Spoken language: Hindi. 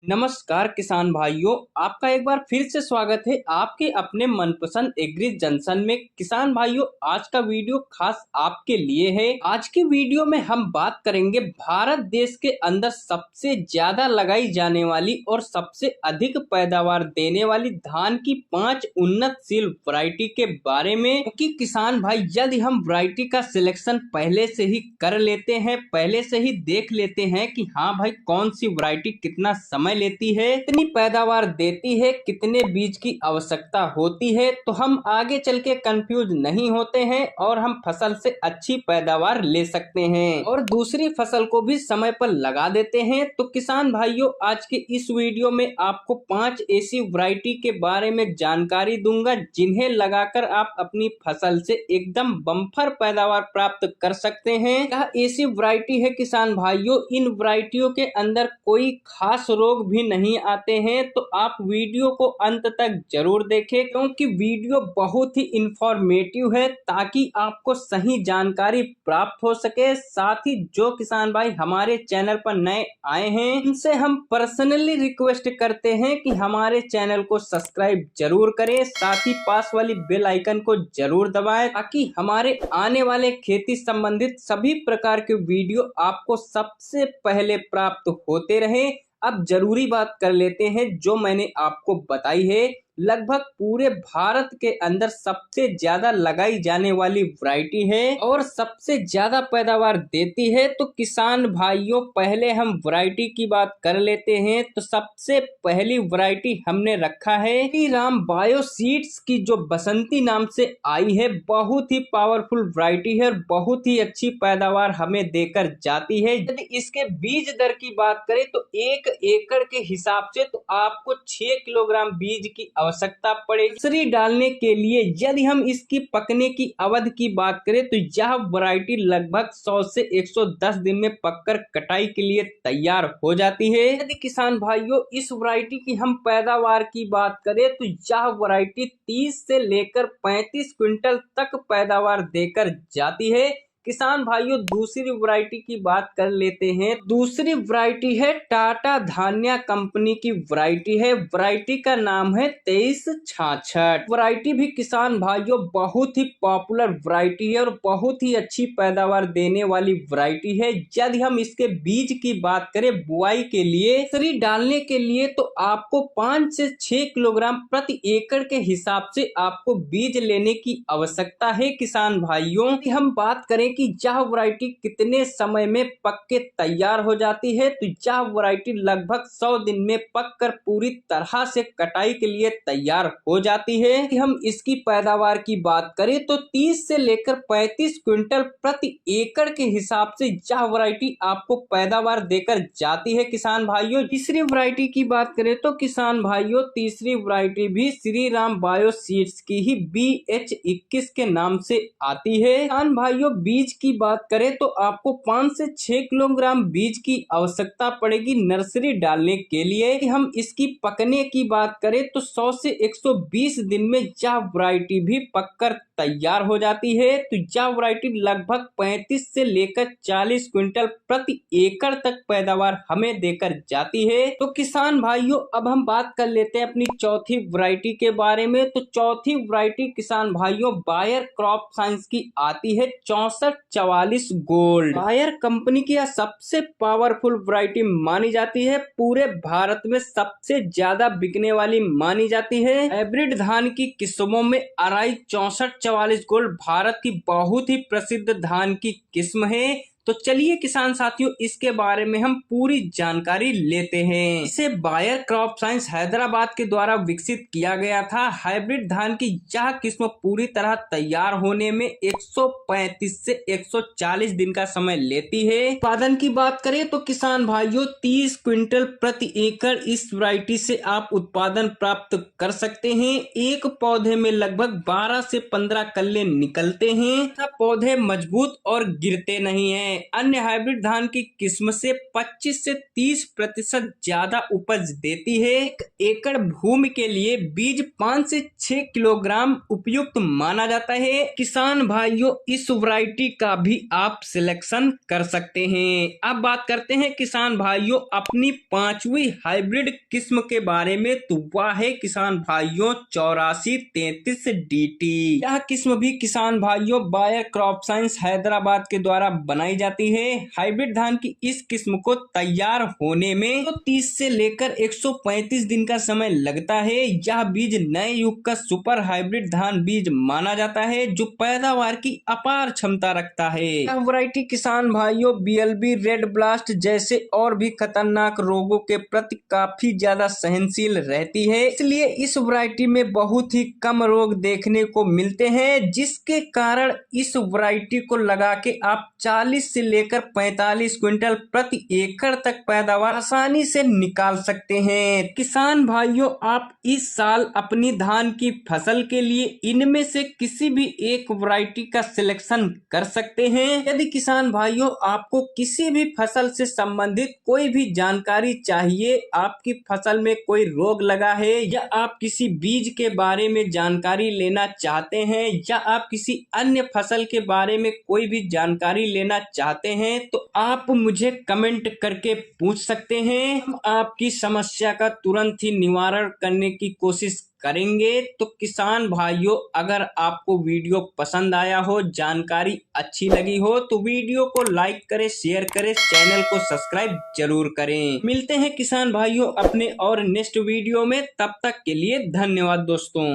नमस्कार किसान भाइयों, आपका एक बार फिर से स्वागत है आपके अपने मनपसंद एग्री जंक्शन में। किसान भाइयों, आज का वीडियो खास आपके लिए है। आज की वीडियो में हम बात करेंगे भारत देश के अंदर सबसे ज्यादा लगाई जाने वाली और सबसे अधिक पैदावार देने वाली धान की 5 उन्नतशील वैरायटी के बारे में। क्योंकि किसान भाई, यदि हम वैरायटी का सिलेक्शन पहले से ही कर लेते हैं, पहले से ही देख लेते हैं कि हाँ भाई कौन सी वैरायटी कितना समय लेती है, कितनी पैदावार देती है, कितने बीज की आवश्यकता होती है, तो हम आगे चल के कंफ्यूज नहीं होते हैं और हम फसल से अच्छी पैदावार ले सकते हैं और दूसरी फसल को भी समय पर लगा देते हैं। तो किसान भाइयों, आज के इस वीडियो में आपको 5 ऐसी वैरायटी के बारे में जानकारी दूंगा जिन्हें लगाकर आप अपनी फसल से एकदम बम्पर पैदावार प्राप्त कर सकते हैं। यह ऐसी वैरायटी है किसान भाइयों, इन वैरायटियों के अंदर कोई खास रोग भी नहीं आते हैं, तो आप वीडियो को अंत तक जरूर देखें क्योंकि वीडियो बहुत ही इंफॉर्मेटिव है ताकि आपको सही जानकारी प्राप्त हो सके। साथ ही जो किसान भाई हमारे चैनल पर नए आए हैं, उनसे हम पर्सनली रिक्वेस्ट करते हैं कि हमारे चैनल को सब्सक्राइब जरूर करें, साथ ही पास वाली बेल आइकन को जरूर दबाएं ताकि हमारे आने वाले खेती संबंधित सभी प्रकार के वीडियो आपको सबसे पहले प्राप्त होते रहे। अब जरूरी बात कर लेते हैं जो मैंने आपको बताई है। लगभग पूरे भारत के अंदर सबसे ज्यादा लगाई जाने वाली वैरायटी है और सबसे ज्यादा पैदावार देती है। तो किसान भाइयों, पहले हम वैरायटी की बात कर लेते हैं। तो सबसे पहली वैरायटी हमने रखा है श्री राम बायो सीड्स की, जो बसंती नाम से आई है। बहुत ही पावरफुल वैरायटी है और बहुत ही अच्छी पैदावार हमें देकर जाती है। यदि इसके बीज दर की बात करें तो 1 एकड़ के हिसाब से तो आपको 6 किलोग्राम बीज की आवश्यकता पड़ेगी नर्सरी डालने के लिए। यदि हम इसकी पकने की अवधि की बात करें तो यह वैरायटी लगभग 100 से 110 दिन में पककर कटाई के लिए तैयार हो जाती है। यदि किसान भाइयों इस वैरायटी की हम पैदावार की बात करें तो यह वैरायटी 30 से लेकर 35 क्विंटल तक पैदावार देकर जाती है। किसान भाइयों, दूसरी वैरायटी की बात कर लेते हैं। दूसरी वैरायटी है टाटा धान्या कंपनी की वैरायटी है। वैरायटी का नाम है 2366। वैरायटी भी किसान भाइयों बहुत ही पॉपुलर वैरायटी है और बहुत ही अच्छी पैदावार देने वाली वैरायटी है। यदि हम इसके बीज की बात करें बुआई के लिए, नर्सरी डालने के लिए, तो आपको 5 से 6 किलोग्राम प्रति एकड़ के हिसाब से आपको बीज लेने की आवश्यकता है। किसान भाइयों, हम बात करें कि यह वैरायटी कितने समय में पक के तैयार हो जाती है, तो यह वैरायटी लगभग 100 दिन में पककर पूरी तरह से कटाई के लिए तैयार हो जाती है। कि हम इसकी पैदावार की बात करें तो 30 से लेकर 35 क्विंटल प्रति एकड़ के हिसाब से यह वैरायटी आपको पैदावार देकर जाती है। किसान भाइयों, तीसरी वैरायटी की बात करें तो किसान भाइयों तीसरी वैरायटी भी श्री राम बायो सीड्स की ही BH21 के नाम से आती है। किसान भाइयों, बीज की बात करें तो आपको 5 से 6 किलोग्राम बीज की आवश्यकता पड़ेगी नर्सरी डालने के लिए। कि हम इसकी पकने की बात करें तो 100 से 120 दिन में यह वैरायटी भी पककर तैयार हो जाती है। तो यह वैरायटी लगभग 35 से लेकर 40 क्विंटल प्रति एकड़ तक पैदावार हमें देकर जाती है। तो किसान भाइयों, अब हम बात कर लेते हैं अपनी चौथी वैरायटी के बारे में। तो चौथी वैरायटी किसान भाइयों बायर क्रॉप साइंस की आती है 6444 गोल्ड। बायर कंपनी की यह सबसे पावरफुल वैरायटी मानी जाती है, पूरे भारत में सबसे ज्यादा बिकने वाली मानी जाती है। हाइब्रिड धान की किस्मों में अराई 6444 गोल्ड भारत की बहुत ही प्रसिद्ध धान की किस्म है। तो चलिए किसान साथियों, इसके बारे में हम पूरी जानकारी लेते हैं। इसे बायर क्रॉप साइंस हैदराबाद के द्वारा विकसित किया गया था। हाइब्रिड धान की यह किस्म पूरी तरह तैयार होने में 135 से 140 दिन का समय लेती है। उत्पादन की बात करें तो किसान भाइयों 30 क्विंटल प्रति एकड़ इस वैरायटी से आप उत्पादन प्राप्त कर सकते हैं। एक पौधे में लगभग 12 से 15 कल्ले निकलते हैं। पौधे मजबूत और गिरते नहीं है। अन्य हाइब्रिड धान की किस्म से 25 से 30% ज्यादा उपज देती है। 1 एकड़ भूमि के लिए बीज 5 से 6 किलोग्राम उपयुक्त माना जाता है। किसान भाइयों, इस वैरायटी का भी आप सिलेक्शन कर सकते हैं। अब बात करते हैं किसान भाइयों अपनी 5वीं हाइब्रिड किस्म के बारे में, तो वह है किसान भाइयों 8433 DT। यह किस्म भी किसान भाइयों बायर क्रॉप साइंस हैदराबाद के द्वारा बनाई जाती है। हाइब्रिड धान की इस किस्म को तैयार होने में 30 से लेकर 135 दिन का समय लगता है। यह बीज नए युग का सुपर हाइब्रिड धान बीज माना जाता है जो पैदावार की अपार क्षमता रखता है। यह वैरायटी किसान भाइयों BLB, रेड ब्लास्ट जैसे और भी खतरनाक रोगों के प्रति काफी ज्यादा सहनशील रहती है, इसलिए इस वैरायटी में बहुत ही कम रोग देखने को मिलते हैं, जिसके कारण इस वैरायटी को लगा के आप 40 से लेकर 45 क्विंटल प्रति एकड़ तक पैदावार आसानी से निकाल सकते हैं। किसान भाइयों, आप इस साल अपनी धान की फसल के लिए इनमें से किसी भी एक वैरायटी का सिलेक्शन कर सकते हैं। यदि किसान भाइयों आपको किसी भी फसल से संबंधित कोई भी जानकारी चाहिए, आपकी फसल में कोई रोग लगा है या आप किसी बीज के बारे में जानकारी लेना चाहते हैं या आप किसी अन्य फसल के बारे में कोई भी जानकारी लेना चाहते हैं, तो आप मुझे कमेंट करके पूछ सकते हैं। हम आपकी समस्या का तुरंत ही निवारण करने की कोशिश करेंगे। तो किसान भाइयों, अगर आपको वीडियो पसंद आया हो, जानकारी अच्छी लगी हो, तो वीडियो को लाइक करें, शेयर करें, चैनल को सब्सक्राइब जरूर करें। मिलते हैं किसान भाइयों अपने और नेक्स्ट वीडियो में, तब तक के लिए धन्यवाद दोस्तों।